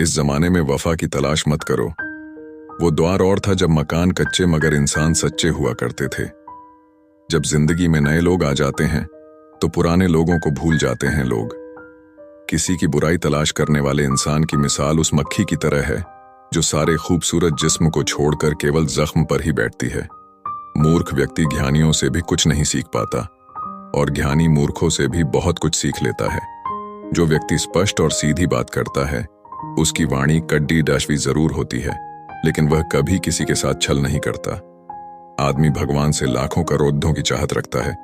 इस जमाने में वफा की तलाश मत करो। वो दौर और था जब मकान कच्चे मगर इंसान सच्चे हुआ करते थे। जब जिंदगी में नए लोग आ जाते हैं तो पुराने लोगों को भूल जाते हैं लोग। किसी की बुराई तलाश करने वाले इंसान की मिसाल उस मक्खी की तरह है जो सारे खूबसूरत जिस्म को छोड़कर केवल जख्म पर ही बैठती है। मूर्ख व्यक्ति ज्ञानियों से भी कुछ नहीं सीख पाता और ज्ञानी मूर्खों से भी बहुत कुछ सीख लेता है। जो व्यक्ति स्पष्ट और सीधी बात करता है उसकी वाणी कड्डी डाशवी जरूर होती है, लेकिन वह कभी किसी के साथ छल नहीं करता। आदमी भगवान से लाखों करोड़ों की चाहत रखता है,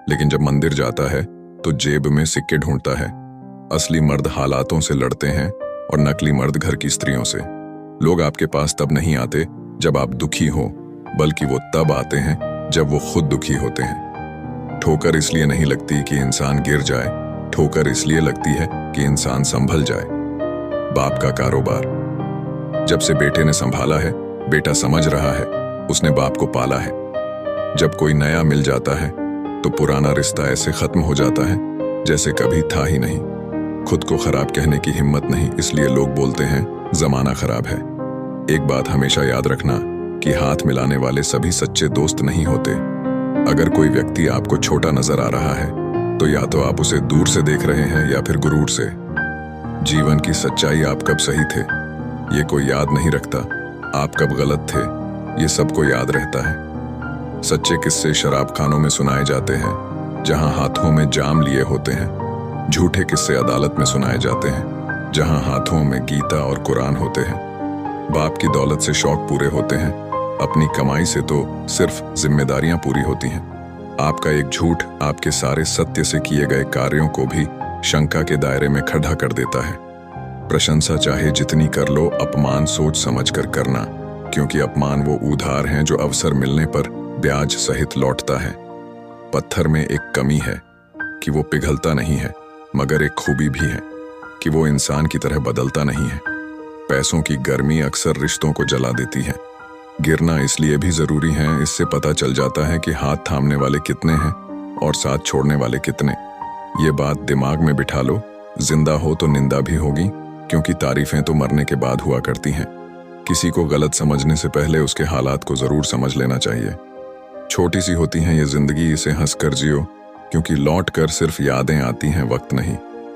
लेकिन जब मंदिर जाता है तो जेब में सिक्के ढूंढता है। असली मर्द हालातों से लड़ते हैं और नकली मर्द घर की स्त्रियों से। लोग आपके पास तब नहीं आते जब आप दुखी हो, बल्कि वो तब आते हैं जब वो खुद दुखी होते हैं। ठोकर इसलिए नहीं लगती कि इंसान गिर जाए, ठोकर इसलिए लगती है कि इंसान संभल जाए। बाप का कारोबार। जब से बेटे ने संभाला है, बेटा समझ रहा है उसने बाप को पाला है। जब कोई नया मिल जाता है तो पुराना रिश्ता ऐसे खत्म हो जाता है जैसे कभी था ही नहीं। खुद को खराब कहने की हिम्मत नहीं, इसलिए लोग बोलते हैं जमाना खराब है। एक बात हमेशा याद रखना कि हाथ मिलाने वाले सभी सच्चे दोस्त नहीं होते। अगर कोई व्यक्ति आपको छोटा नजर आ रहा है तो या तो आप उसे दूर से देख रहे हैं या फिर गुरूर से। जीवन की सच्चाई आप कब सही थे ये कोई याद नहीं रखता, आप कब गलत थे ये सबको याद रहता है। सच्चे किस्से शराब खानों में सुनाए जाते हैं जहां हाथों में जाम लिए होते हैं। झूठे किस्से अदालत में सुनाए जाते हैं जहां हाथों में गीता और कुरान होते हैं। बाप की दौलत से शौक पूरे होते हैं, अपनी कमाई से तो सिर्फ जिम्मेदारियां पूरी होती हैं। आपका एक झूठ आपके सारे सत्य से किए गए कार्यों को भी शंका के दायरे में खड़ा कर देता है। प्रशंसा चाहे जितनी कर लो, अपमान सोच समझ कर करना, क्योंकि अपमान वो उधार हैं जो अवसर मिलने पर ब्याज सहित लौटता है। पत्थर में एक कमी है कि वो पिघलता नहीं है, मगर एक खूबी भी है कि वो इंसान की तरह बदलता नहीं है। पैसों की गर्मी अक्सर रिश्तों को जला देती है। गिरना इसलिए भी जरूरी है, इससे पता चल जाता है कि हाथ थामने वाले कितने हैं और साथ छोड़ने वाले कितने। ये बात दिमाग में बिठा लो, जिंदा हो तो निंदा भी होगी, क्योंकि तारीफें तो मरने के बाद हुआ करती हैं। किसी को गलत समझने से पहले उसके हालात को जरूर समझ लेना चाहिए। छोटी सी होती है ये जिंदगी, इसे हंस कर जियो, क्योंकि लौट कर सिर्फ यादें आती हैं, वक्त नहीं।